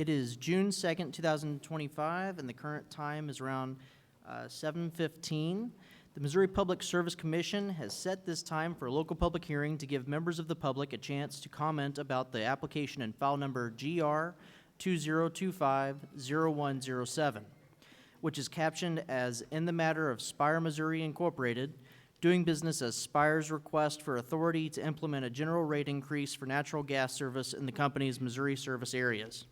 It is June 2nd, 2025, and the current time is around 7:15. The Missouri Public Service Commission has set this time for a local public hearing to give members of the public a chance to comment about the application in file number GR 2025-0107, which is captioned as "In the Matter of Spire, Missouri Incorporated, doing business as Spire's request for authority to implement a general rate increase for natural gas service in the company's Missouri service areas."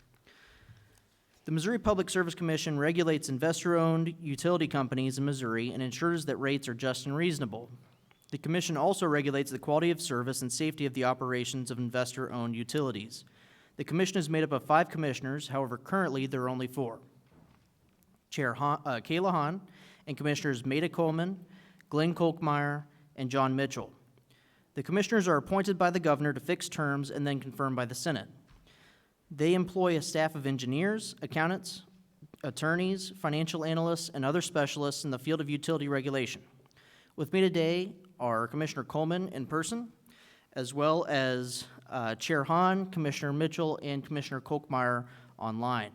The Missouri Public Service Commission regulates investor-owned utility companies in Missouri and ensures that rates are just and reasonable. The Commission also regulates the quality of service and safety of the operations of investor-owned utilities. The Commission is made up of 5 commissioners, however, currently there are only 4. Chair Kayla Hahn and Commissioners Maida Coleman, Glenn Kolkmeyer, and John Mitchell. The commissioners are appointed by the governor to fixed terms and then confirmed by the Senate. They employ a staff of engineers, accountants, attorneys, financial analysts, and other specialists in the field of utility regulation. With me today are Commissioner Coleman in person, as well as Chair Hahn, Commissioner Mitchell, and Commissioner Kolkmeyer online.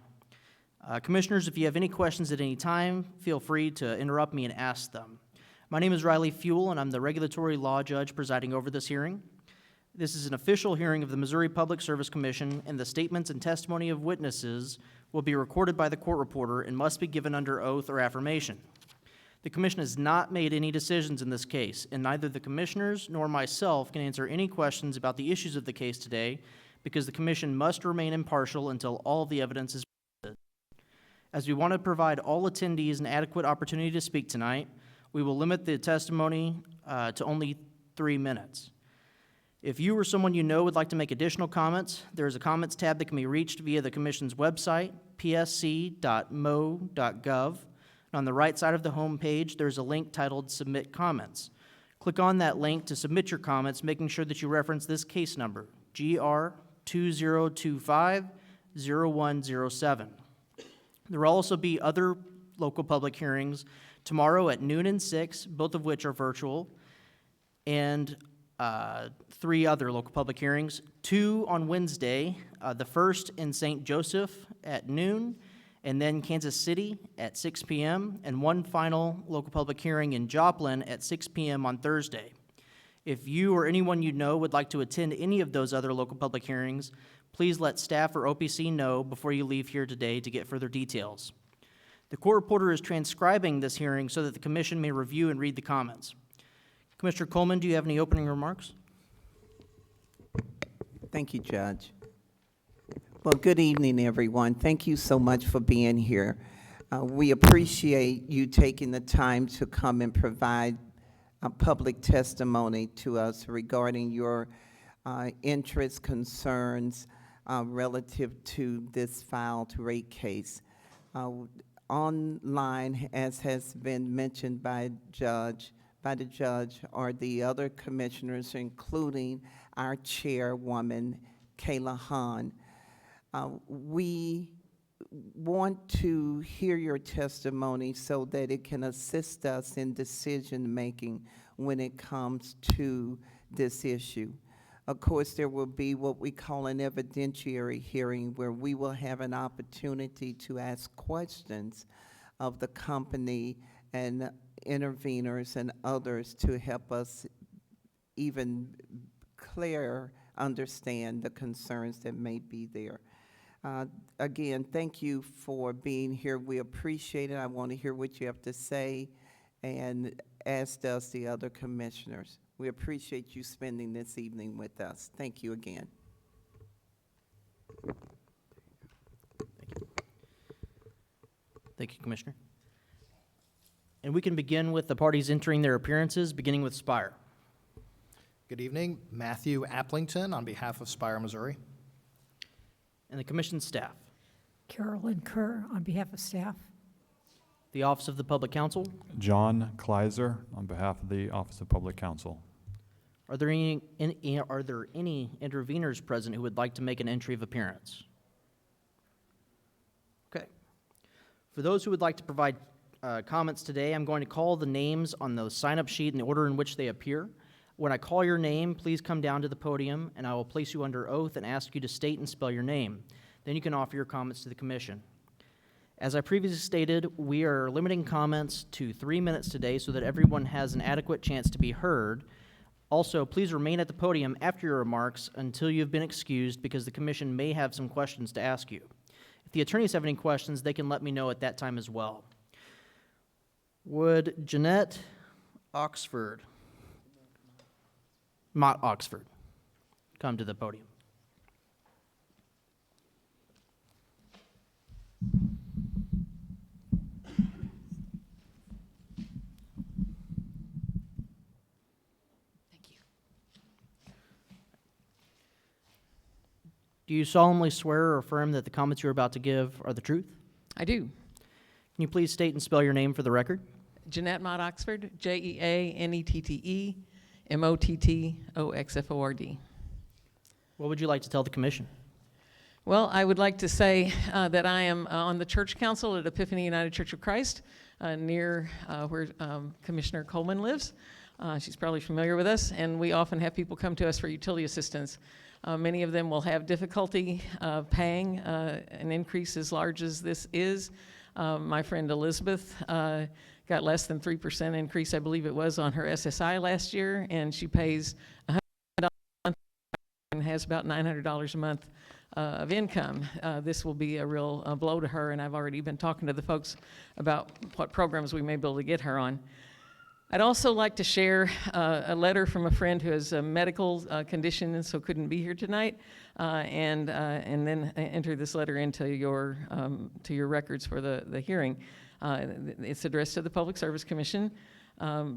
Commissioners, if you have any questions at any time, feel free to interrupt me and ask them. My name is Riley Fuel, and I'm the regulatory law judge presiding over this hearing. This is an official hearing of the Missouri Public Service Commission, and the statements and testimony of witnesses will be recorded by the court reporter and must be given under oath or affirmation. The Commission has not made any decisions in this case, and neither the Commissioners nor myself can answer any questions about the issues of the case today because the Commission must remain impartial until all of the evidence is presented. As we want to provide all attendees an adequate opportunity to speak tonight, we will limit the testimony to only 3 minutes. If you or someone you know would like to make additional comments, there is a comments tab that can be reached via the Commission's website, psc.mo.gov. And on the right side of the home page, there's a link titled Submit Comments. Click on that link to submit your comments, making sure that you reference this case number, GR 2025-0107. There will also be other local public hearings tomorrow at noon and 6, both of which are virtual, and 3 other local public hearings, 2 on Wednesday, the first in St. Joseph at noon, and then Kansas City at 6 p.m., and 1 final local public hearing in Joplin at 6 p.m. on Thursday. If you or anyone you know would like to attend any of those other local public hearings, please let staff or OPC know before you leave here today to get further details. The court reporter is transcribing this hearing so that the Commission may review and read the comments. Commissioner Coleman, do you have any opening remarks? Thank you, Judge. Well, good evening, everyone. Thank you so much for being here. We appreciate you taking the time to come and provide public testimony to us regarding your interests, concerns relative to this filed rate case. Online, as has been mentioned by the judge, are the other commissioners, including our chairwoman, Kayla Hahn. We want to hear your testimony so that it can assist us in decision-making when it comes to this issue. Of course, there will be what we call an evidentiary hearing where we will have an opportunity to ask questions of the company and interveners and others to help us even clearer understand the concerns that may be there. Again, thank you for being here. We appreciate it. I want to hear what you have to say, and as does the other commissioners. We appreciate you spending this evening with us. Thank you again. Thank you, Commissioner. And we can begin with the parties entering their appearances, beginning with Spire. Good evening. Matthew Applington on behalf of Spire, Missouri. And the Commission staff. Carolyn Kerr on behalf of staff. The Office of the Public Counsel. John Kleiser on behalf of the Office of Public Counsel. Are there any interveners present who would like to make an entry of appearance? Okay. For those who would like to provide comments today, I'm going to call the names on the sign-up sheet in the order in which they appear. When I call your name, please come down to the podium, and I will place you under oath and ask you to state and spell your name. Then you can offer your comments to the commission. As I previously stated, we are limiting comments to 3 minutes today so that everyone has an adequate chance to be heard. Also, please remain at the podium after your remarks until you've been excused because the commission may have some questions to ask you. If the attorneys have any questions, they can let me know at that time as well. Would Jeanette Mott Oxford, come to the podium? Thank you. Do you solemnly swear or affirm that the comments you're about to give are the truth? I do. Can you please state and spell your name for the record? Jeanette Mott Oxford, JeanetteMottOxford. What would you like to tell the commission? Well, I would like to say that I am on the church council at Epiphany United Church of Christ, near where Commissioner Coleman lives. She's probably familiar with us, and we often have people come to us for utility assistance. Many of them will have difficulty paying an increase as large as this is. My friend Elizabeth got less than 3% increase, I believe it was, on her SSI last year, and she pays $100 a month and has about $900 a month of income. This will be a real blow to her, and I've already been talking to the folks about what programs we may be able to get her on. I'd also like to share a letter from a friend who has a medical condition and so couldn't be here tonight, and then enter this letter into your records for the hearing. It's addressed to the Public Service Commission.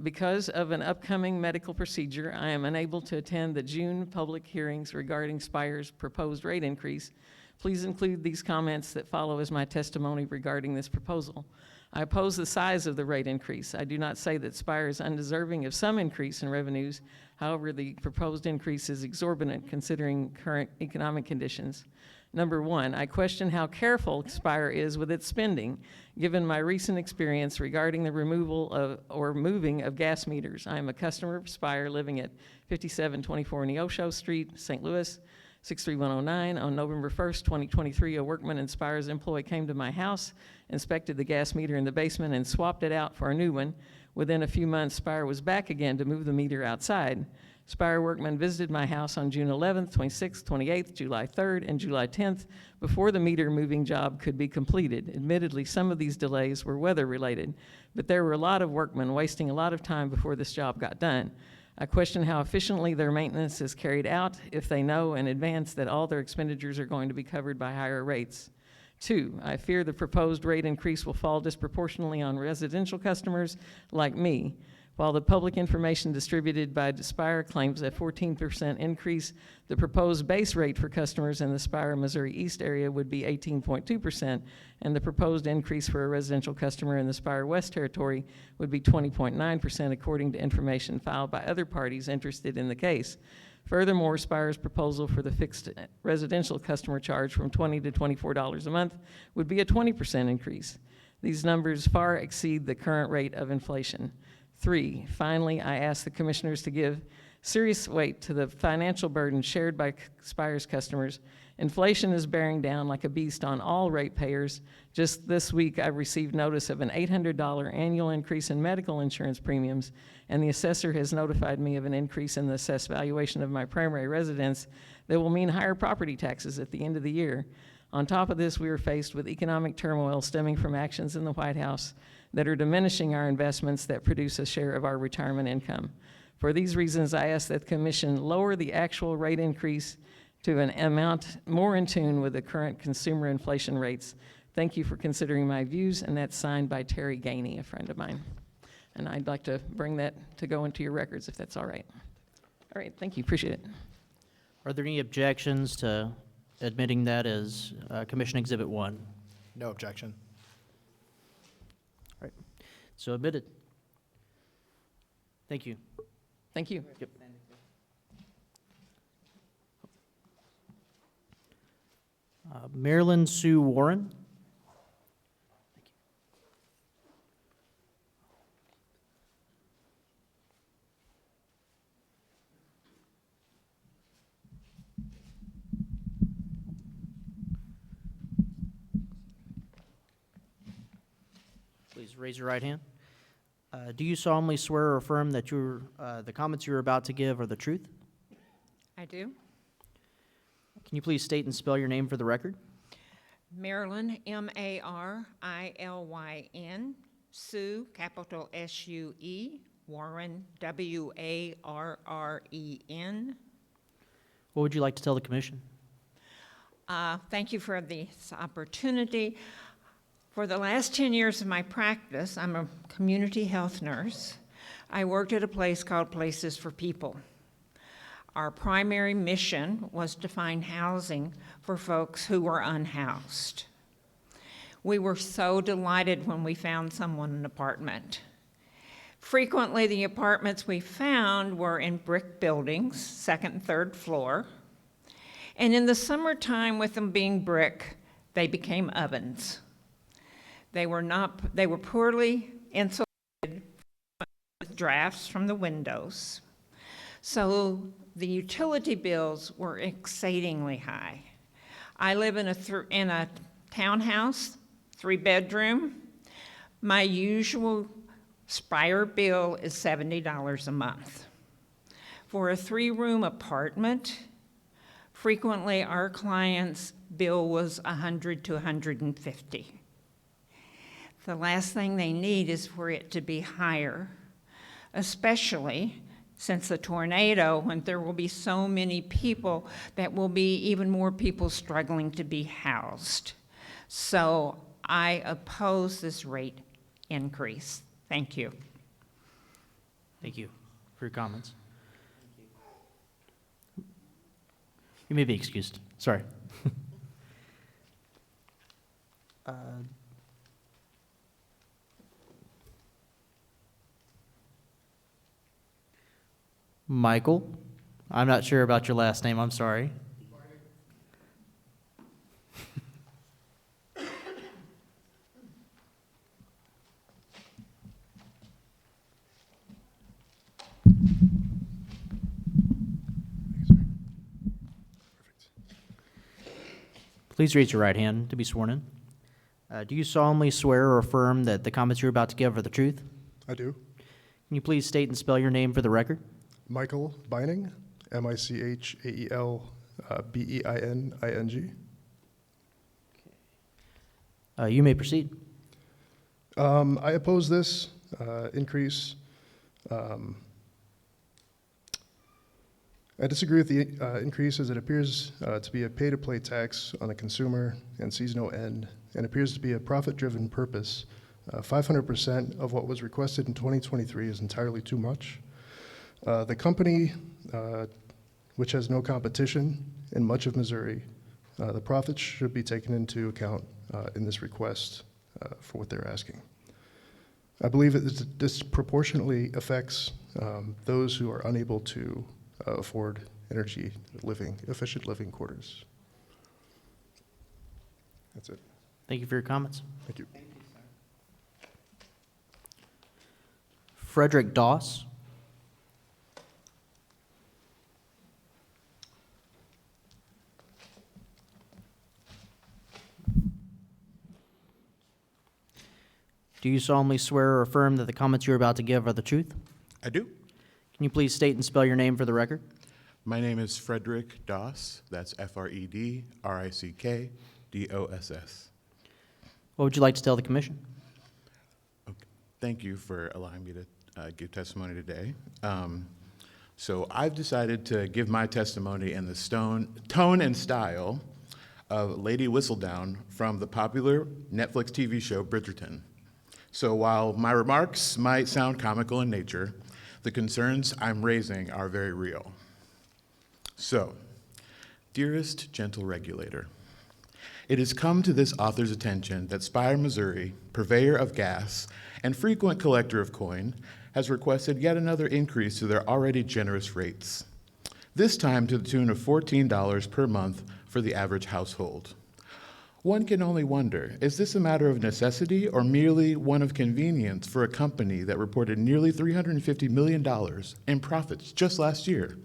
Because of an upcoming medical procedure, I am unable to attend the June public hearings regarding Spire's proposed rate increase. Please include these comments that follow as my testimony regarding this proposal. I oppose the size of the rate increase. I do not say that Spire is undeserving of some increase in revenues. However, the proposed increase is exorbitant considering current economic conditions. Number one, I question how careful Spire is with its spending, given my recent experience regarding the removal of or moving of gas meters. I am a customer of Spire living at 5724 Neosho Street, St. Louis, 63109. On November 1st, 2023, a workman in Spire's employee came to my house, inspected the gas meter in the basement, and swapped it out for a new one. Within a few months, Spire was back again to move the meter outside. Spire workmen visited my house on June 11th, 26th, 28th, July 3rd, and July 10th before the meter moving job could be completed. Admittedly, some of these delays were weather-related, but there were a lot of workmen wasting a lot of time before this job got done. I question how efficiently their maintenance is carried out if they know in advance that all their expenditures are going to be covered by higher rates. Two, I fear the proposed rate increase will fall disproportionately on residential customers like me. While the public information distributed by Spire claims a 14% increase, the proposed base rate for customers in the Spire, Missouri East area would be 18.2%, and the proposed increase for a residential customer in the Spire West territory would be 20.9%, according to information filed by other parties interested in the case. Furthermore, Spire's proposal for the fixed residential customer charge from $20 to $24 a month would be a 20% increase. These numbers far exceed the current rate of inflation. Three, finally, I ask the commissioners to give serious weight to the financial burden shared by Spire's customers. Inflation is bearing down like a beast on all ratepayers. Just this week, I received notice of an $800 annual increase in medical insurance premiums, and the assessor has notified me of an increase in the assessed valuation of my primary residence that will mean higher property taxes at the end of the year. On top of this, we are faced with economic turmoil stemming from actions in the White House that are diminishing our investments that produce a share of our retirement income. For these reasons, I ask that the Commission lower the actual rate increase to an amount more in tune with the current consumer inflation rates. Thank you for considering my views, and that's signed by Terry Gainey, a friend of mine. And I'd like to bring that to go into your records, if that's all right. All right, thank you, appreciate it. Are there any objections to admitting that as Commission Exhibit 1? No objection. All right, so admitted. Thank you. Thank you. Yep. Marilyn Sue Warren. Please raise your right hand. Do you solemnly swear or affirm that the comments you're about to give are the truth? I do. Can you please state and spell your name for the record? Marilyn, Marilyn, Sue, capital S-U-E, Warren, W-A-R-R-E-N. What would you like to tell the commission? Thank you for this opportunity. For the last 10 years of my practice, I'm a community health nurse. I worked at a place called Places for People. Our primary mission was to find housing for folks who were unhoused. We were so delighted when we found someone an apartment. Frequently, the apartments we found were in brick buildings, second and third floor. And in the summertime, with them being brick, they became ovens. They were poorly insulated with drafts from the windows. So the utility bills were exceedingly high. I live in a townhouse, 3-bedroom. My usual Spire bill is $70 a month. For a 3-room apartment, frequently our client's bill was $100 to $150. The last thing they need is for it to be higher, especially since the tornado, when there will be so many people, that will be even more people struggling to be housed. So I oppose this rate increase. Thank you. Thank you for your comments. You may be excused. Sorry. Michael, I'm not sure about your last name. I'm sorry. Please raise your right hand to be sworn in. Do you solemnly swear or affirm that the comments you're about to give are the truth? I do. Can you please state and spell your name for the record? Michael Beining, M-I-C-H-A-E-L-B-E-I-N-I-N-G. You may proceed. I oppose this increase. I disagree with the increase, as it appears to be a pay-to-play tax on the consumer and sees no end, and appears to be a profit-driven purpose. 500% of what was requested in 2023 is entirely too much. The company, which has no competition in much of Missouri, the profits should be taken into account in this request for what they're asking. I believe it disproportionately affects those who are unable to afford efficient living quarters. That's it. Thank you for your comments. Thank you. Frederick Doss. Do you solemnly swear or affirm that the comments you're about to give are the truth? I do. Can you please state and spell your name for the record? My name is Frederick Doss. That's F-R-E-D-R-I-C-K-D-O-S-S. What would you like to tell the commission? Okay. Thank you for allowing me to give testimony today. So I've decided to give my testimony in the tone and style of Lady Whistledown from the popular Netflix TV show Bridgerton. So while my remarks might sound comical in nature, the concerns I'm raising are very real. So, dearest gentle regulator, it has come to this author's attention that Spire, Missouri, purveyor of gas and frequent collector of coin, has requested yet another increase to their already generous rates, this time to the tune of $14 per month for the average household. One can only wonder, is this a matter of necessity or merely one of convenience for a company that reported nearly $350 million in profits just last year?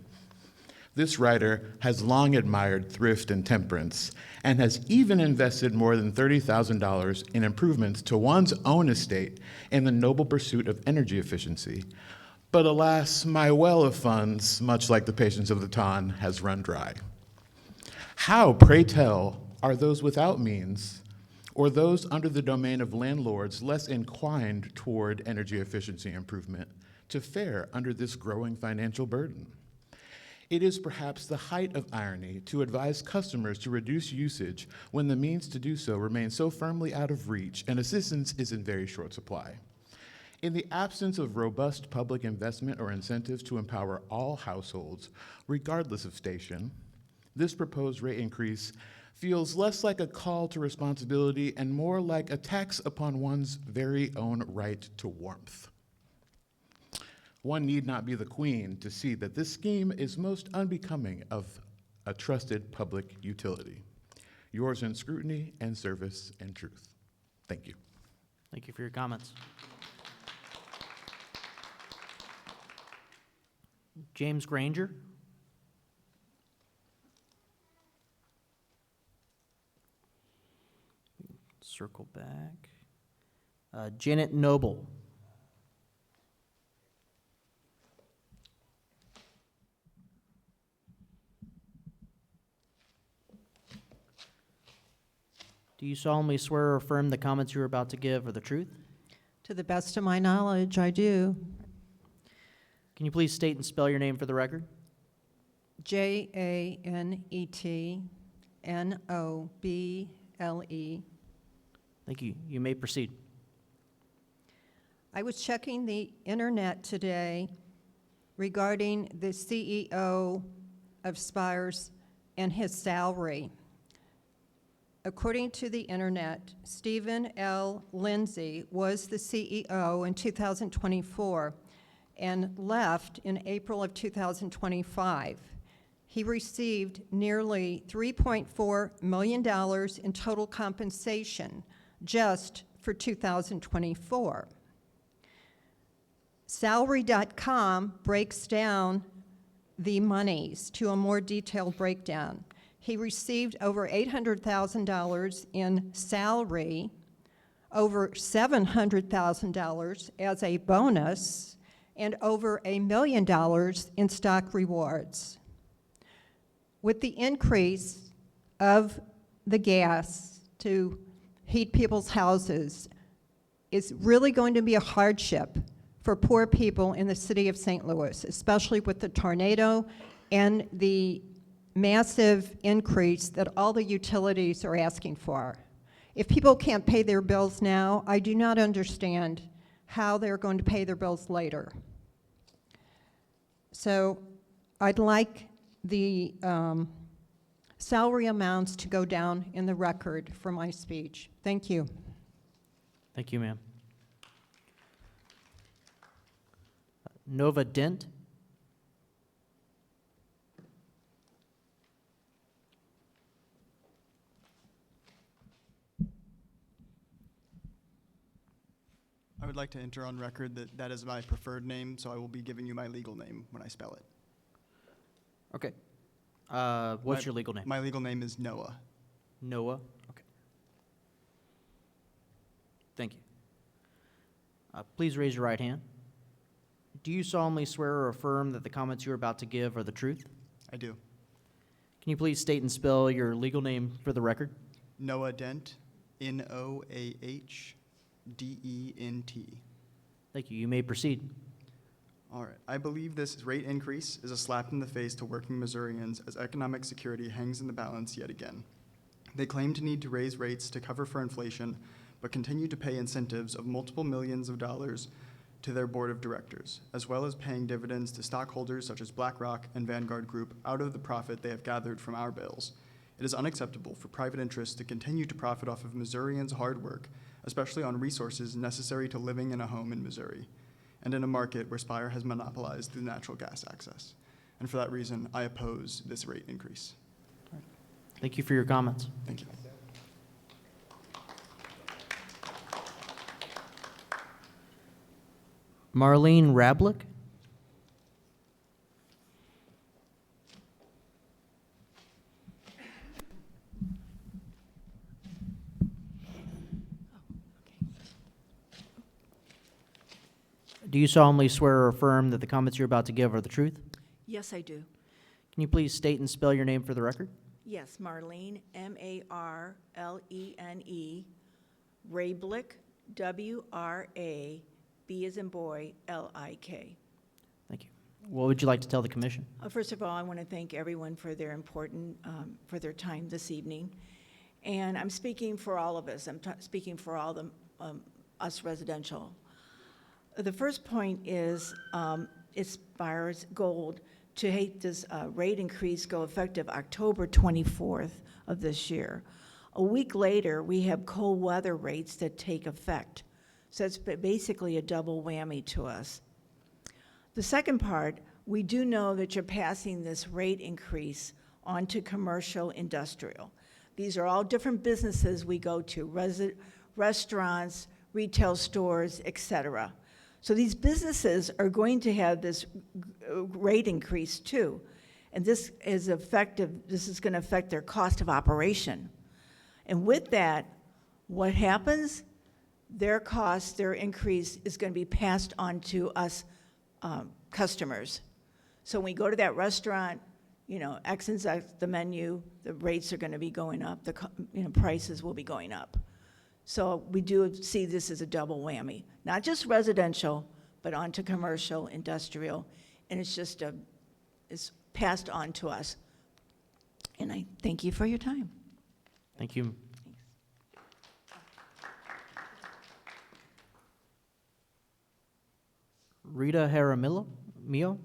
This writer has long admired thrift and temperance and has even invested more than $30,000 in improvements to one's own estate in the noble pursuit of energy efficiency. But alas, my well of funds, much like the patience of the Ton, has run dry. How, pray tell, are those without means or those under the domain of landlords less inclined toward energy efficiency improvement to fare under this growing financial burden? It is perhaps the height of irony to advise customers to reduce usage when the means to do so remain so firmly out of reach and assistance is in very short supply. In the absence of robust public investment or incentives to empower all households, regardless of station, this proposed rate increase feels less like a call to responsibility and more like a tax upon one's very own right to warmth. One need not be the queen to see that this scheme is most unbecoming of a trusted public utility. Yours in scrutiny and service and truth. Thank you. Thank you for your comments. James Granger. Circle back. Janet Noble. Do you solemnly swear or affirm the comments you are about to give are the truth? To the best of my knowledge, I do. Can you please state and spell your name for the record? Janetnoble. Thank you. You may proceed. I was checking the internet today regarding the CEO of Spires and his salary. According to the internet, Stephen L. Lindsay was the CEO in 2024 and left in April of 2025. He received nearly $3.4 million in total compensation just for 2024. Salary.com breaks down the monies to a more detailed breakdown. He received over $800,000 in salary, over $700,000 as a bonus, and over $1 million in stock rewards. With the increase of the gas to heat people's houses, it's really going to be a hardship for poor people in the city of St. Louis, especially with the tornado and the massive increase that all the utilities are asking for. If people can't pay their bills now, I do not understand how they're going to pay their bills later. So I'd like the salary amounts to go down in the record for my speech. Thank you. Thank you, ma'am. Nova Dent. I would like to enter on record that that is my preferred name, so I will be giving you my legal name when I spell it. Okay. What's your legal name? My legal name is Noah. Noah. Okay. Thank you. Please raise your right hand. Do you solemnly swear or affirm that the comments you are about to give are the truth? I do. Can you please state and spell your legal name for the record? Noah Dent, Noahdent. Thank you. You may proceed. All right. I believe this rate increase is a slap in the face to working Missourians as economic security hangs in the balance yet again. They claim to need to raise rates to cover for inflation, but continue to pay incentives of multiple millions of dollars to their board of directors, as well as paying dividends to stockholders such as BlackRock and Vanguard Group out of the profit they have gathered from our bills. It is unacceptable for private interests to continue to profit off of Missourians' hard work, especially on resources necessary to living in a home in Missouri, and in a market where Spire has monopolized the natural gas access. And for that reason, I oppose this rate increase. Thank you for your comments. Thank you. Marlene Rablick. Do you solemnly swear or affirm that the comments you're about to give are the truth? Yes, I do. Can you please state and spell your name for the record? Yes, Marlene, Marlene, Wrablick, WRAB as in boy, LIK. Thank you. What would you like to tell the commission? First of all, I want to thank everyone for their for their time this evening. And I'm speaking for all of us. I'm speaking for all the, us residential. The first point is it's Spire's goal to have this rate increase go effective October 24th of this year. A week later, we have cold weather rates that take effect. So it's basically a double whammy to us. The second part, we do know that you're passing this rate increase onto commercial industrial. These are all different businesses we go to, restaurants, retail stores, et cetera. So these businesses are going to have this rate increase too. And this is effective, this is going to affect their cost of operation. And with that, what happens? Their cost, their increase is going to be passed on to us customers. So when we go to that restaurant, you know, X and Z, the menu, the rates are going to be going up, the prices will be going up. So we do see this as a double whammy, not just residential, but onto commercial, industrial, and it's just it's passed on to us. And I thank you for your time. Thank you. Rita Jaramillo? Mio?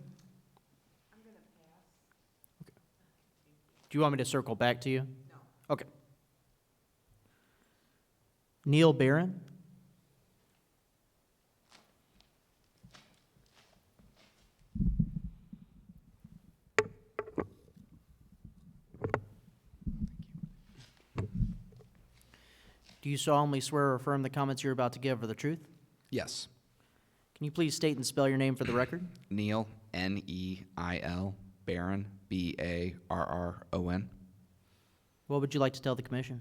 Do you want me to circle back to you? No. Okay. Neil Barron? Do you solemnly swear or affirm the comments you're about to give are the truth? Yes. Can you please state and spell your name for the record? Neil, Neil, Barron, Barron. What would you like to tell the commission?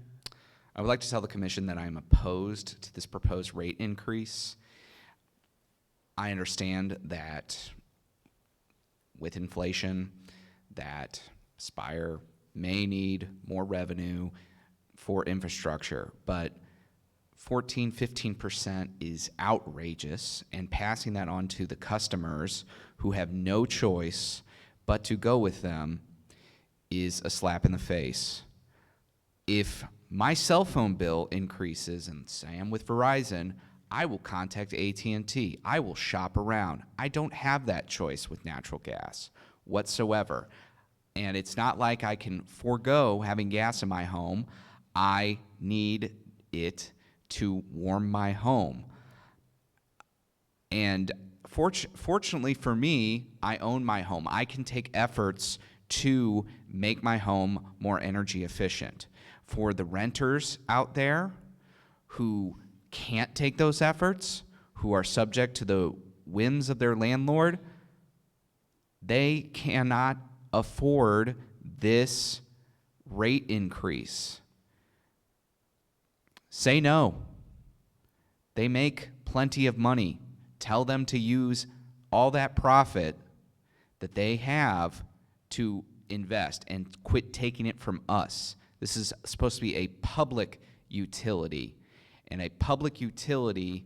I would like to tell the commission that I am opposed to this proposed rate increase. I understand that with inflation, that Spire may need more revenue for infrastructure, but 15% is outrageous, and passing that on to the customers who have no choice but to go with them is a slap in the face. If my cell phone bill increases, and say I'm with Verizon, I will contact AT&T. I will shop around. I don't have that choice with natural gas whatsoever. And it's not like I can forego having gas in my home. I need it to warm my home. And fortunately for me, I own my home. I can take efforts to make my home more energy efficient. For the renters out there who can't take those efforts, who are subject to the whims of their landlord, they cannot afford this rate increase. Say no. They make plenty of money. Tell them to use all that profit that they have to invest and quit taking it from us. This is supposed to be a public utility. And a public utility,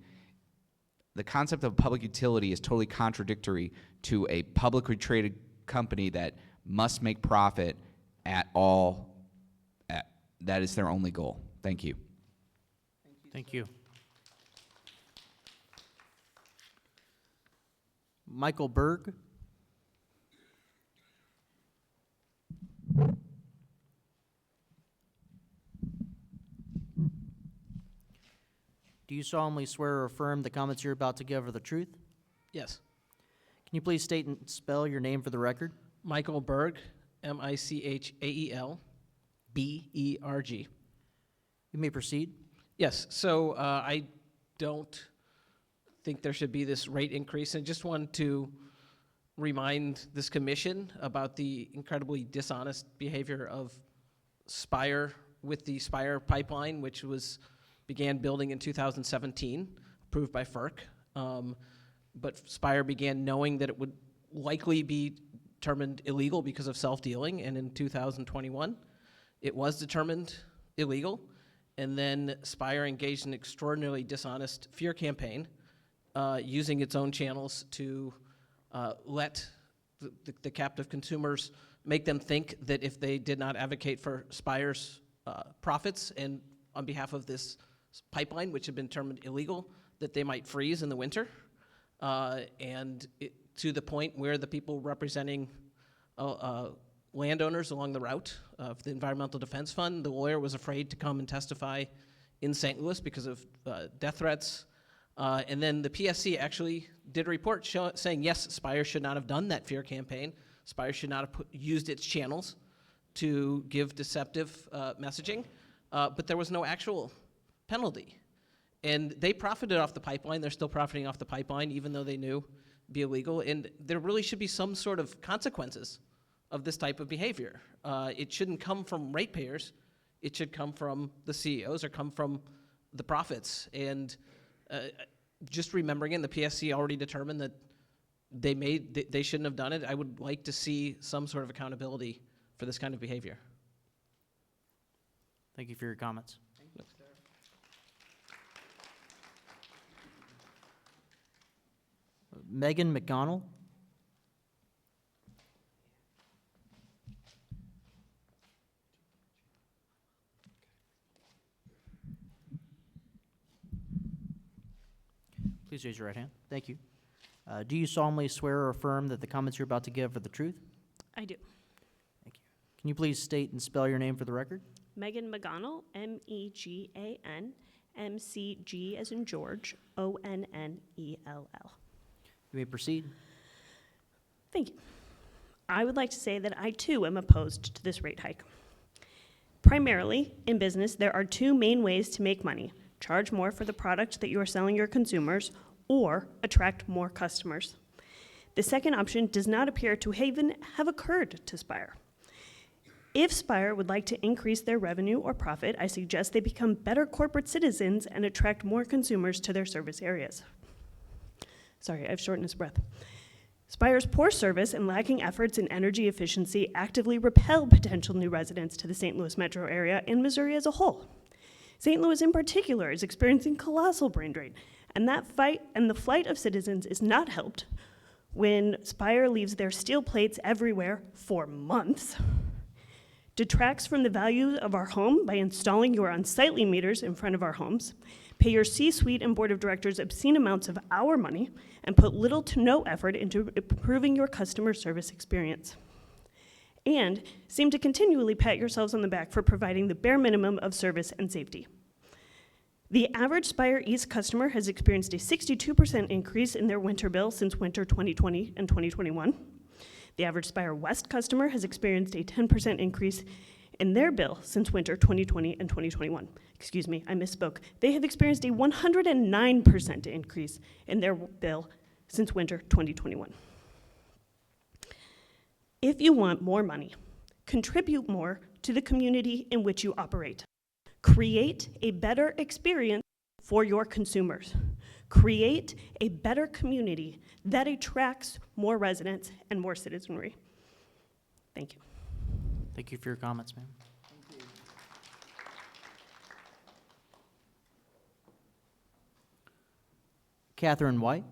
the concept of a public utility is totally contradictory to a publicly traded company that must make profit at all. That is their only goal. Thank you. Thank you. Michael Berg? Do you solemnly swear or affirm the comments you're about to give are the truth? Yes. Can you please state and spell your name for the record? Michael Berg, Michael Berg. You may proceed. Yes, so I don't think there should be this rate increase, and just want to remind this commission about the incredibly dishonest behavior of Spire with the Spire pipeline, which began building in 2017, approved by FERC. but Spire began knowing that it would likely be determined illegal because of self-dealing, and in 2021, it was determined illegal, and then Spire engaged in an extraordinarily dishonest fear campaign, using its own channels to let the captive consumers make them think that if they did not advocate for Spire's profits and on behalf of this pipeline, which had been determined illegal, that they might freeze in the winter. To the point where the people representing landowners along the route of the Environmental Defense Fund, the lawyer was afraid to come and testify in St. Louis because of death threats. And then the PSC actually did a report saying, yes, Spire should not have done that fear campaign. Spire should not have used its channels to give deceptive messaging, but there was no actual penalty. And they profited off the pipeline. They're still profiting off the pipeline, even though they knew it'd be illegal. And there really should be some sort of consequences of this type of behavior. It shouldn't come from ratepayers. It should come from the CEOs or come from the profits. And just remembering it, the PSC already determined that they shouldn't have done it. I would like to see some sort of accountability for this kind of behavior. Thank you for your comments. Megan McDonald. Please raise your right hand. Thank you. Do you solemnly swear or affirm that the comments you're about to give are the truth? I do. Thank you. Can you please state and spell your name for the record? Megan McGonnell, M-E-G-A-N, M-C-G as in George, O-N-N-E-L-L. You may proceed. Thank you. I would like to say that I too am opposed to this rate hike. Primarily, in business, there are two main ways to make money: charge more for the product that you are selling your consumers, or attract more customers. The second option does not appear to even have occurred to Spire. If Spire would like to increase their revenue or profit, I suggest they become better corporate citizens and attract more consumers to their service areas. Sorry, I've shortened this breath. Spire's poor service and lacking efforts in energy efficiency actively repel potential new residents to the St. Louis metro area and Missouri as a whole. St. Louis in particular is experiencing colossal brain drain, and the flight of citizens is not helped when Spire leaves their steel plates everywhere for months, detracts from the value of our home by installing your unsightly meters in front of our homes, pay your C-suite and board of directors obscene amounts of our money, and put little to no effort into improving your customer service experience, and seem to continually pat yourselves on the back for providing the bare minimum of service and safety. The average Spire East customer has experienced a 62% increase in their winter bill since winter 2020 and 2021. The average Spire West customer has experienced a 10% increase in their bill since winter 2020 and 2021. Excuse me, I misspoke. They have experienced a 109% increase in their bill since winter 2021. If you want more money, contribute more to the community in which you operate. Create a better experience for your consumers. Create a better community that attracts more residents and more citizenry. Thank you. Thank you for your comments, ma'am. Catherine White.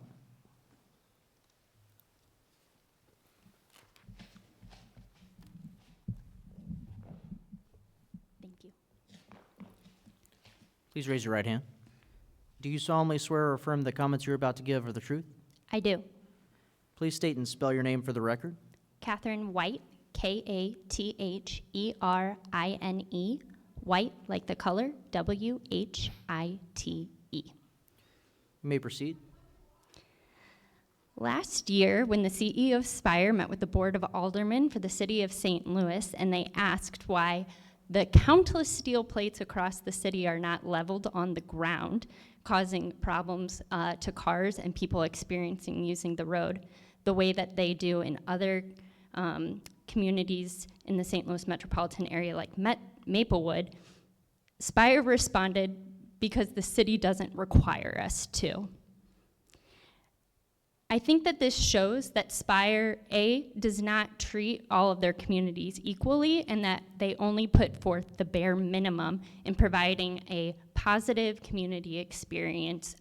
Thank you. Please raise your right hand. Do you solemnly swear or affirm the comments you're about to give are the truth? I do. Please state and spell your name for the record. Catherine White, K-A-T-H-E-R-I-N-E, White like the color, W-H-I-T-E. You may proceed. Last year, when the CEO of Spire met with the Board of Aldermen for the city of St. Louis, and they asked why the countless steel plates across the city are not leveled on the ground, causing problems to cars and people experiencing using the road the way that they do in other communities in the St. Louis metropolitan area like Maplewood, Spire responded, because the city doesn't require us to. I think that this shows that Spire, A, does not treat all of their communities equally, and that they only put forth the bare minimum in providing a positive community experience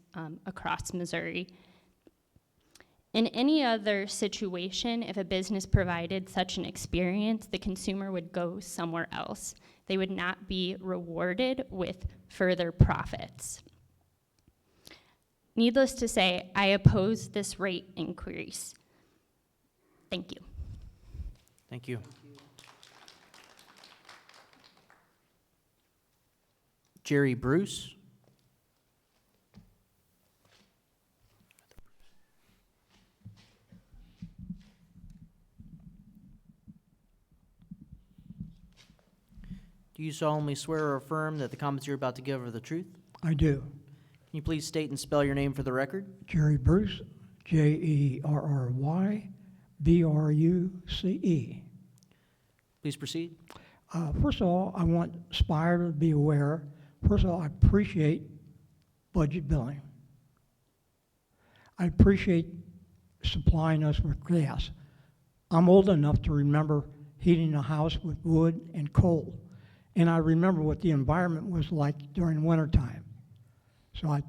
across Missouri. In any other situation, if a business provided such an experience, the consumer would go somewhere else. They would not be rewarded with further profits. Needless to say, I oppose this rate increase. Thank you. Thank you. Jerry Bruce. Do you solemnly swear or affirm that the comments you're about to give are the truth? I do. Can you please state and spell your name for the record? Jerry Bruce, Jerry Bruce. Please proceed. First of all, I want Spire to be aware. First of all, I appreciate budget billing. I appreciate supplying us with gas. I'm old enough to remember heating a house with wood and coal, and I remember what the environment was like during wintertime. So I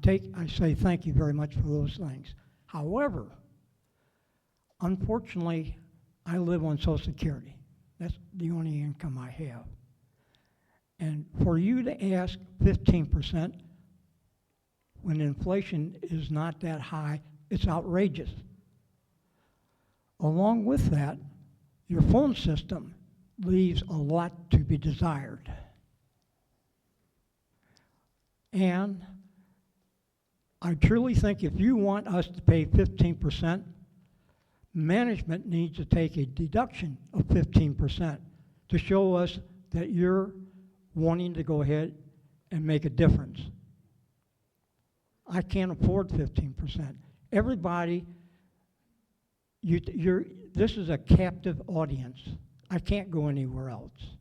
say thank you very much for those things. However, unfortunately, I live on Social Security. That's the only income I have. And for you to ask 15% when inflation is not that high, it's outrageous. Along with that, your phone system leaves a lot to be desired. And I truly think if you want us to pay 15%, management needs to take a deduction of 15% to show us that you're wanting to go ahead and make a difference. I can't afford 15%. Everybody, this is a captive audience. I can't go anywhere else.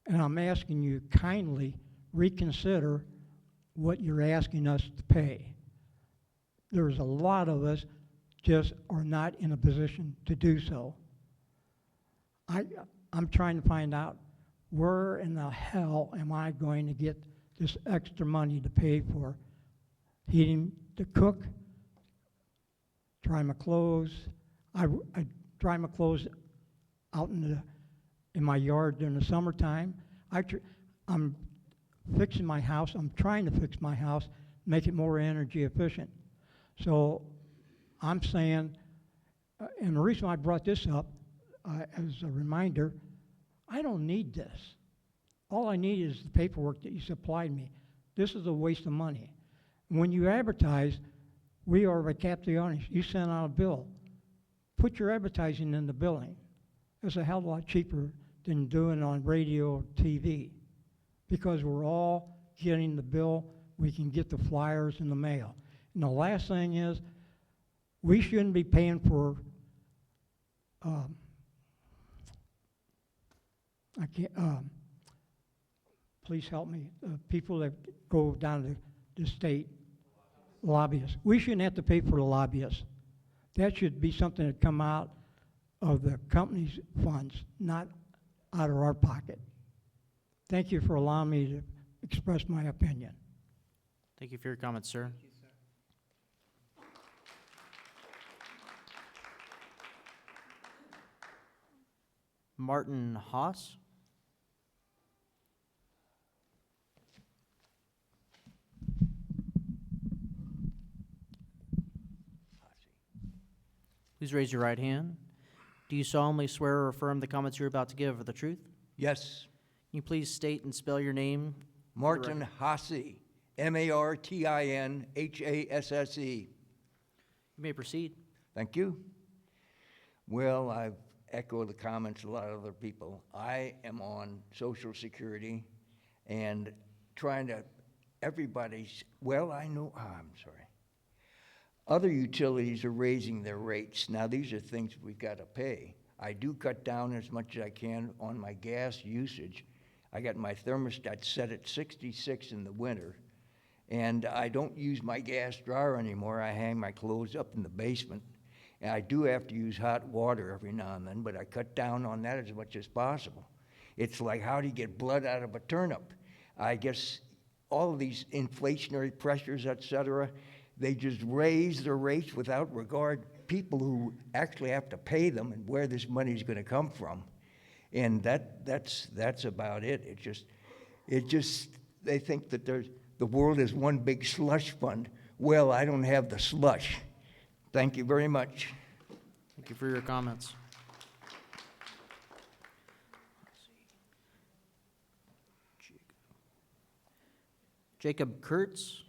And I'm asking you kindly reconsider what you're asking us to pay. There's a lot of us just are not in a position to do so. I'm trying to find out where in the hell am I going to get this extra money to pay for heating, to cook, dry my clothes. I dry my clothes out in my yard during the summertime. I'm fixing my house. I'm trying to fix my house, make it more energy efficient. So I'm saying, and the reason I brought this up as a reminder, I don't need this. All I need is the paperwork that you supplied me. This is a waste of money. When you advertise, we are a captive audience. You send out a bill. Put your advertising in the billing. It's a hell of a lot cheaper than doing it on radio or TV, because we're all getting the bill. We can get the flyers in the mail. And the last thing is, we shouldn't be paying for please help me, people that go down to the state, lobbyists. We shouldn't have to pay for the lobbyists. That should be something that come out of the company's funds, not out of our pocket. Thank you for allowing me to express my opinion. Thank you for your comments, sir. Martin Haas. Please raise your right hand. Do you solemnly swear or affirm the comments you're about to give are the truth? Yes. Can you please state and spell your name? Martin Hasse, Martinhasse. You may proceed. Thank you. Well, I've echoed the comments of a lot of other people. I am on Social Security and trying to, everybody's, well, I know, I'm sorry. Other utilities are raising their rates. Now, these are things we've got to pay. I do cut down as much as I can on my gas usage. I got my thermostat set at 66 in the winter, And I don't use my gas dryer anymore. I hang my clothes up in the basement. And I do have to use hot water every now and then, but I cut down on that as much as possible. It's like, how do you get blood out of a turnip? I guess all of these inflationary pressures, et cetera, they just raise their rates without regard people who actually have to pay them and where this money is going to come from. And that's about it. It just they think that the world is one big slush fund. Well, I don't have the slush. Thank you very much. Thank you for your comments. Jacob Kurtz.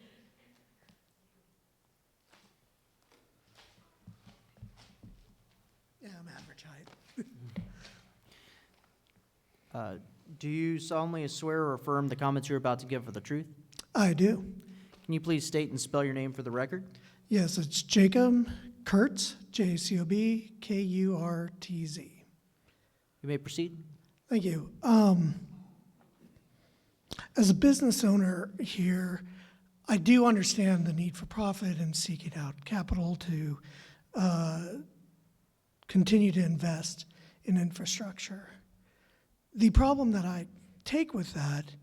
Yeah, I'm average height. Do you solemnly swear or affirm the comments you're about to give are the truth? I do. Can you please state and spell your name for the record? Yes, it's Jacob Kurtz, J-C-O-B, K-U-R-T-Z. You may proceed. Thank you. As a business owner here, I do understand the need for profit and seeking out capital to continue to invest in infrastructure. The problem that I take with that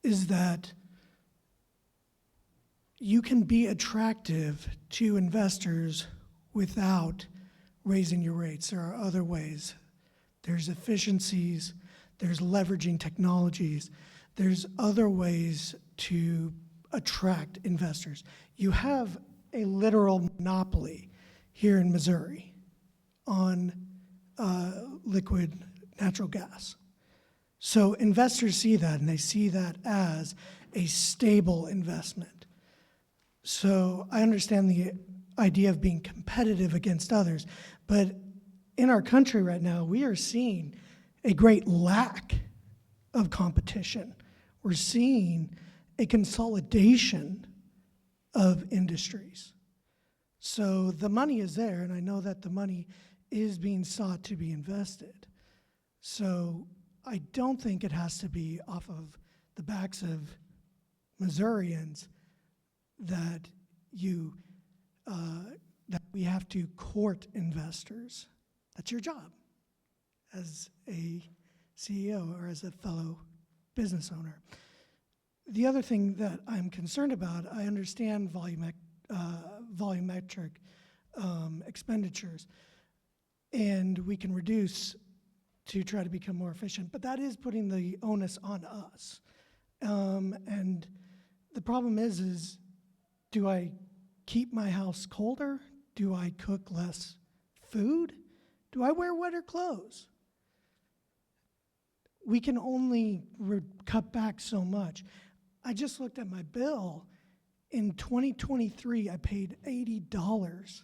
is that you can be attractive to investors without raising your rates. There are other ways. There's efficiencies, there's leveraging technologies, there's other ways to attract investors. You have a literal monopoly here in Missouri on liquid natural gas. So investors see that, and they see that as a stable investment. So I understand the idea of being competitive against others, but in our country right now, we are seeing a great lack of competition. We're seeing a consolidation of industries. So the money is there, and I know that the money is being sought to be invested. So I don't think it has to be off of the backs of Missourians that that we have to court investors. That's your job as a CEO or as a fellow business owner. The other thing that I'm concerned about, I understand volumetric expenditures, and we can reduce to try to become more efficient, but that is putting the onus on us. And the problem is do I keep my house colder? Do I cook less food? Do I wear wetter clothes? We can only cut back so much. I just looked at my bill. In 2023, I paid $80.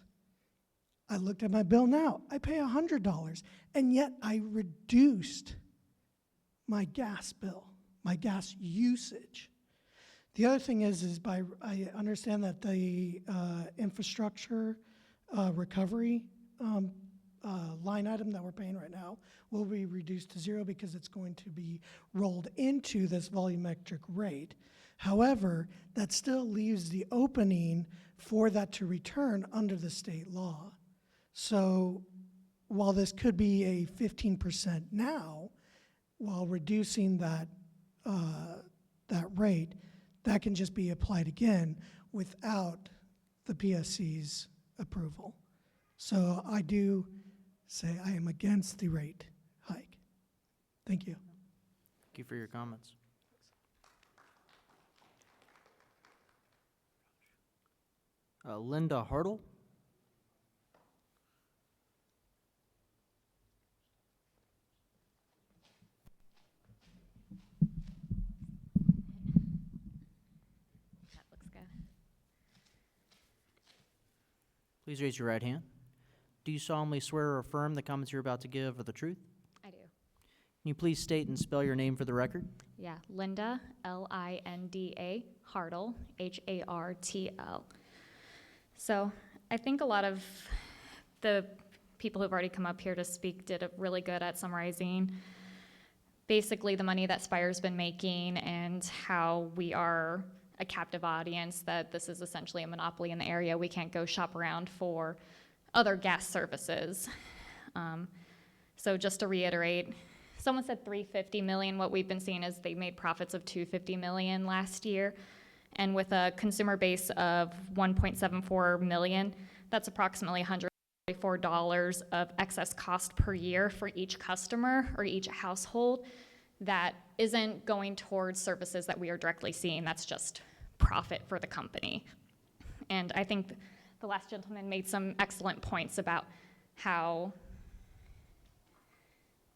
I looked at my bill now. I pay $100, and yet I reduced my gas bill, my gas usage. The other thing is I understand that the infrastructure recovery line item that we're paying right now will be reduced to zero because it's going to be rolled into this volumetric rate. However, that still leaves the opening for that to return under the state law. So while this could be a 15% now, while reducing that rate, that can just be applied again without the PSC's approval. So I do say I am against the rate hike. Thank you. Thank you for your comments. Linda Hartle. That looks good. Please raise your right hand. Do you solemnly swear or affirm the comments you're about to give are the truth? I do. Can you please state and spell your name for the record? Yeah, Linda, L-I-N-D-A, Hartle, H-A-R-T-L. So I think a lot of the people who've already come up here to speak did a really good at summarizing basically the money that Spire's been making and how we are a captive audience, that this is essentially a monopoly in the area. We can't go shop around for other gas services. So just to reiterate, someone said 350 million. What we've been seeing is they made profits of 250 million last year. And with a consumer base of 1.74 million, that's approximately $144 of excess cost per year for each customer or each household that isn't going towards services that we are directly seeing. That's just profit for the company. And I think the last gentleman made some excellent points about how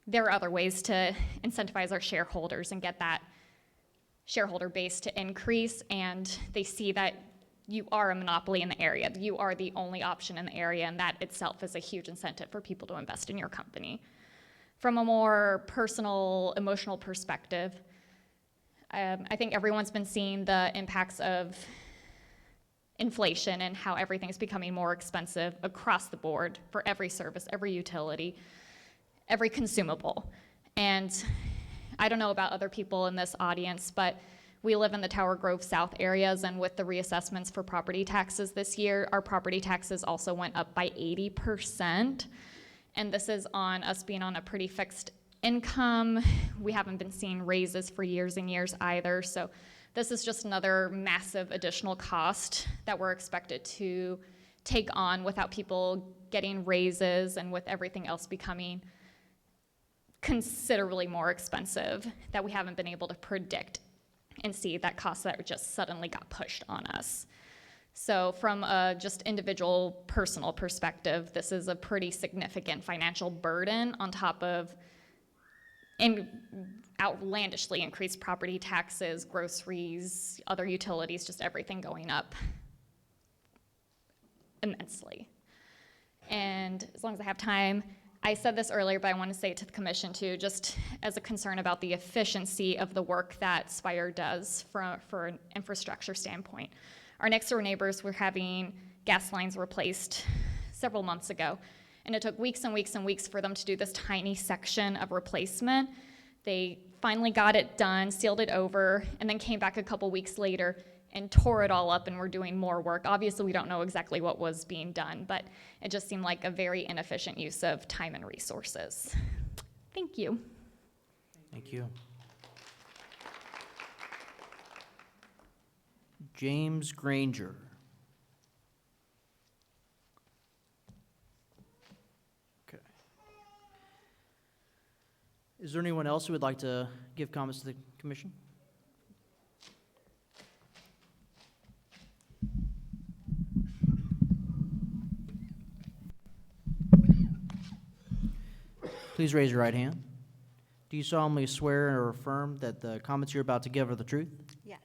there are other ways to incentivize our shareholders and get that shareholder base to increase, and they see that you are a monopoly in the area. You are the only option in the area, and that itself is a huge incentive for people to invest in your company. From a more personal, emotional perspective, I think everyone's been seeing the impacts of inflation and how everything's becoming more expensive across the board for every service, every utility, every consumable. And I don't know about other people in this audience, but we live in the Tower Grove South areas, and with the reassessments for property taxes this year, our property taxes also went up by 80%. And this is on us being on a pretty fixed income. We haven't been seeing raises for years and years either. So this is just another massive additional cost that we're expected to take on without people getting raises and with everything else becoming considerably more expensive that we haven't been able to predict and see that cost that just suddenly got pushed on us. So from a just individual personal perspective, this is a pretty significant financial burden on top of outlandishly increased property taxes, groceries, other utilities, just everything going up immensely. And as long as I have time, I said this earlier, but I want to say it to the commission too, just as a concern about the efficiency of the work that Spire does for an infrastructure standpoint. Our next door neighbors were having gas lines replaced several months ago, and it took weeks and weeks and weeks for them to do this tiny section of replacement. They finally got it done, sealed it over, and then came back a couple weeks later and tore it all up and were doing more work. Obviously, we don't know exactly what was being done, but it just seemed like a very inefficient use of time and resources. Thank you. Thank you. James Granger. Okay. Is there anyone else who would like to give comments to the commission? Please raise your right hand. Do you solemnly swear or affirm that the comments you're about to give are the truth? Yes.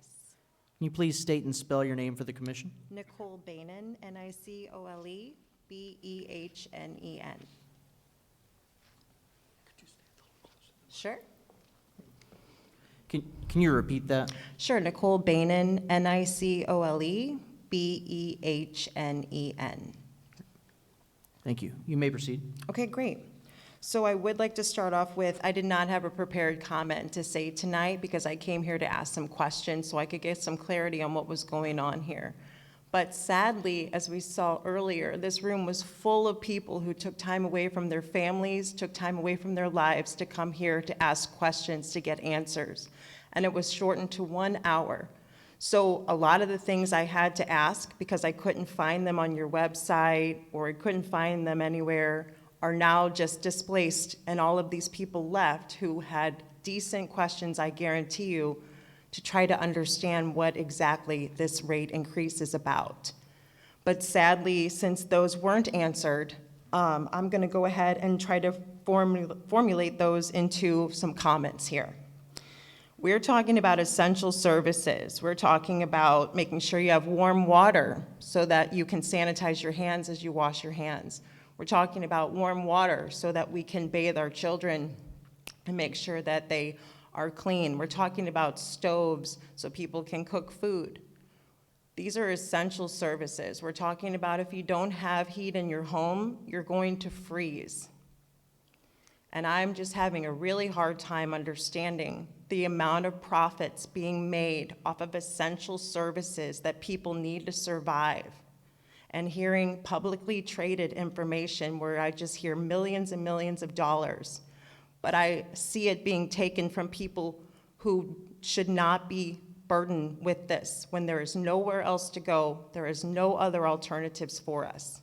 Can you please state and spell your name for the commission? Nicole Behnen, Nicole Behnen. Sure. Can you repeat that? Sure, Nicole Behnen, Nicole Behnen. Thank you. You may proceed. Okay, great. So I would like to start off with, I did not have a prepared comment to say tonight because I came here to ask some questions so I could get some clarity on what was going on here. But sadly, as we saw earlier, this room was full of people who took time away from their families, took time away from their lives to come here to ask questions, to get answers. And it was shortened to 1 hour. So a lot of the things I had to ask because I couldn't find them on your website or I couldn't find them anywhere are now just displaced, and all of these people left who had decent questions, I guarantee you, to try to understand what exactly this rate increase is about. But sadly, since those weren't answered, I'm going to go ahead and try to formulate those into some comments here. We're talking about essential services. We're talking about making sure you have warm water so that you can sanitize your hands as you wash your hands. We're talking about warm water so that we can bathe our children and make sure that they are clean. We're talking about stoves so people can cook food. These are essential services. We're talking about if you don't have heat in your home, you're going to freeze. And I'm just having a really hard time understanding the amount of profits being made off of essential services that people need to survive, and hearing publicly traded information where I just hear millions and millions of dollars, but I see it being taken from people who should not be burdened with this. When there is nowhere else to go, there is no other alternatives for us.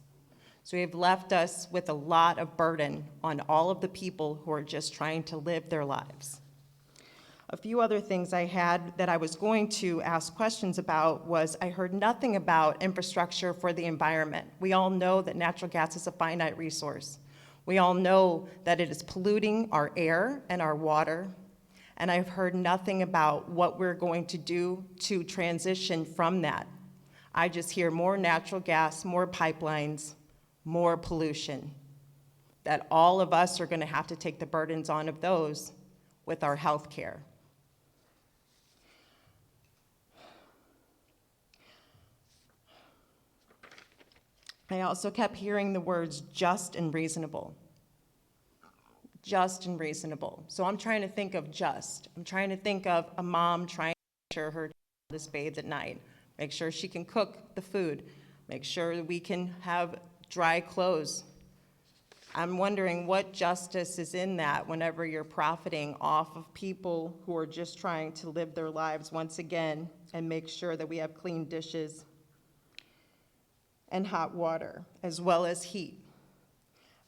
So you've left us with a lot of burden on all of the people who are just trying to live their lives. A few other things I had that I was going to ask questions about was I heard nothing about infrastructure for the environment. We all know that natural gas is a finite resource. We all know that it is polluting our air and our water. And I've heard nothing about what we're going to do to transition from that. I just hear more natural gas, more pipelines, more pollution, that all of us are going to have to take the burdens on of those with our health care. I also kept hearing the words just and reasonable. Just and reasonable. So I'm trying to think of just. I'm trying to think of a mom trying to make sure her child is bathed at night, make sure she can cook the food, make sure that we can have dry clothes. I'm wondering what justice is in that whenever you're profiting off of people who are just trying to live their lives once again and make sure that we have clean dishes and hot water, as well as heat.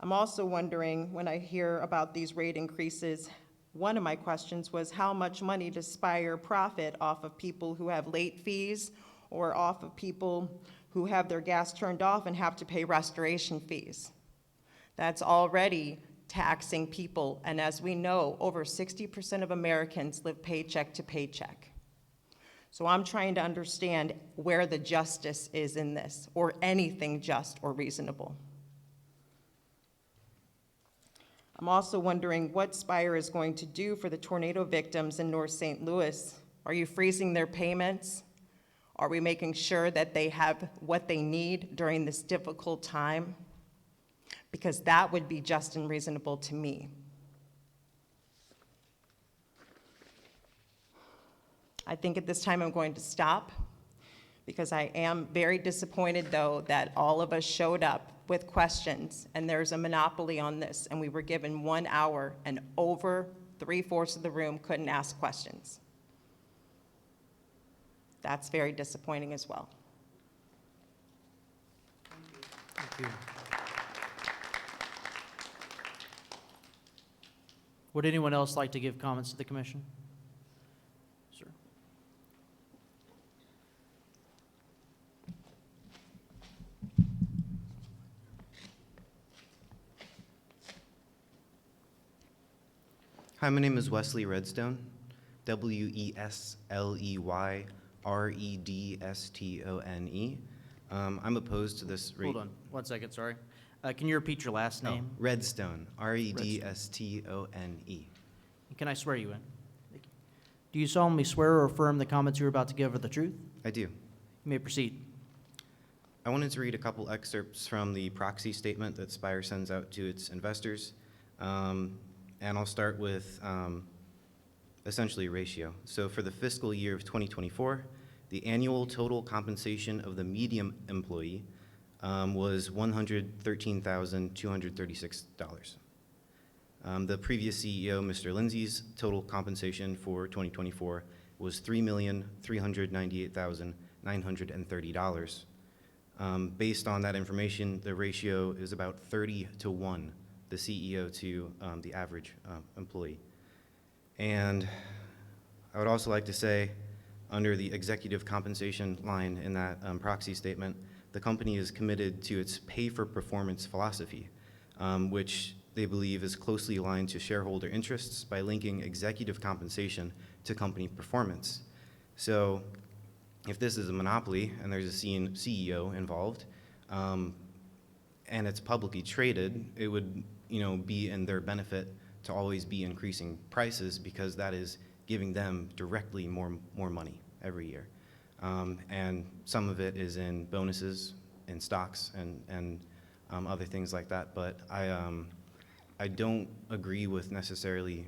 I'm also wondering, when I hear about these rate increases, one of my questions was how much money does Spire profit off of people who have late fees or off of people who have their gas turned off and have to pay restoration fees? That's already taxing people, and as we know, over 60% of Americans live paycheck to paycheck. So I'm trying to understand where the justice is in this, or anything just or reasonable. I'm also wondering what Spire is going to do for the tornado victims in North St. Louis. Are you freezing their payments? Are we making sure that they have what they need during this difficult time? Because that would be just and reasonable to me. I think at this time I'm going to stop, because I am very disappointed, though, that all of us showed up with questions, and there's a monopoly on this, and we were given 1 hour, and over 3/4 of the room couldn't ask questions. That's very disappointing as well. Thank you. Would anyone else like to give comments to the commission? Sir. Hi, my name is Wesley Redstone, WesleyRedstone. I'm opposed to this rate. Hold on 1 second, sorry. Can you repeat your last name? Redstone, Redstone. Can I swear you in? Do you solemnly swear or affirm the comments you're about to give are the truth? I do. You may proceed. I wanted to read a couple excerpts from the proxy statement that Spire sends out to its investors. And I'll start with essentially a ratio. So for the fiscal year of 2024, the annual total compensation of the medium employee was $113,236. The previous CEO, Mr. Lindsay's total compensation for 2024 was $3,398,930. Based on that information, the ratio is about 30-1, the CEO to the average employee. And I would also like to say, under the executive compensation line in that proxy statement, the company is committed to its pay-for-performance philosophy, which they believe is closely aligned to shareholder interests by linking executive compensation to company performance. So if this is a monopoly and there's a CEO involved, and it's publicly traded, it would be in their benefit to always be increasing prices, because that is giving them directly more money every year. And some of it is in bonuses, in stocks, and other things like that. But I don't agree with necessarily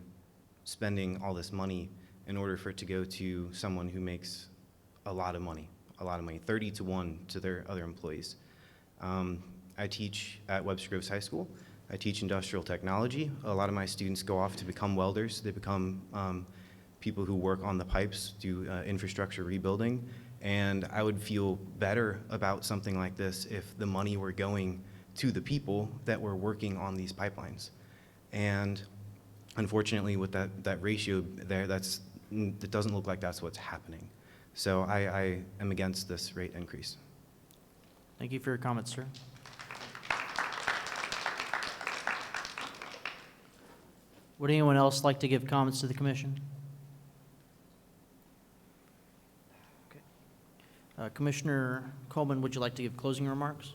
spending all this money in order for it to go to someone who makes a lot of money, 30 to 1 to their other employees. I teach at Webster Groves High School. I teach industrial technology. A lot of my students go off to become welders. They become people who work on the pipes, do infrastructure rebuilding. And I would feel better about something like this if the money were going to the people that were working on these pipelines. And unfortunately, with that ratio there, it doesn't look like that's what's happening. So I am against this rate increase. Thank you for your comments, sir. Would anyone else like to give comments to the commission? Okay. Commissioner Coleman, would you like to give closing remarks?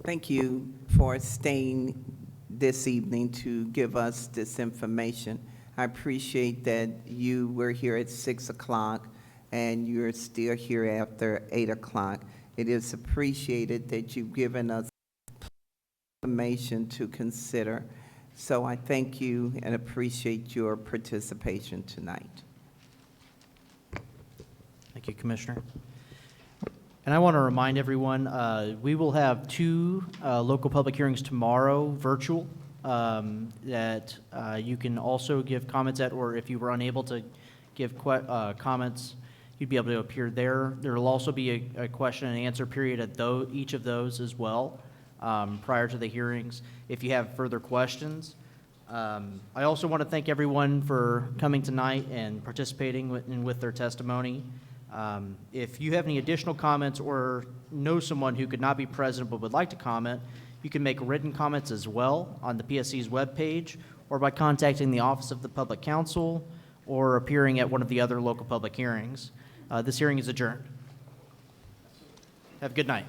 Thank you for staying this evening to give us this information. I appreciate that you were here at 6 o'clock and you're still here after 8 o'clock. It is appreciated that you've given us information to consider. So I thank you and appreciate your participation tonight. Thank you, Commissioner. And I want to remind everyone, we will have 2 local public hearings tomorrow, virtual, that you can also give comments at, or if you were unable to give comments, you'd be able to appear there. There will also be a question and answer period at each of those as well, prior to the hearings, if you have further questions. I also want to thank everyone for coming tonight and participating with their testimony. If you have any additional comments or know someone who could not be present but would like to comment, you can make written comments as well on the PSC's webpage or by contacting the Office of the Public Counsel or appearing at one of the other local public hearings. This hearing is adjourned. Have a good night.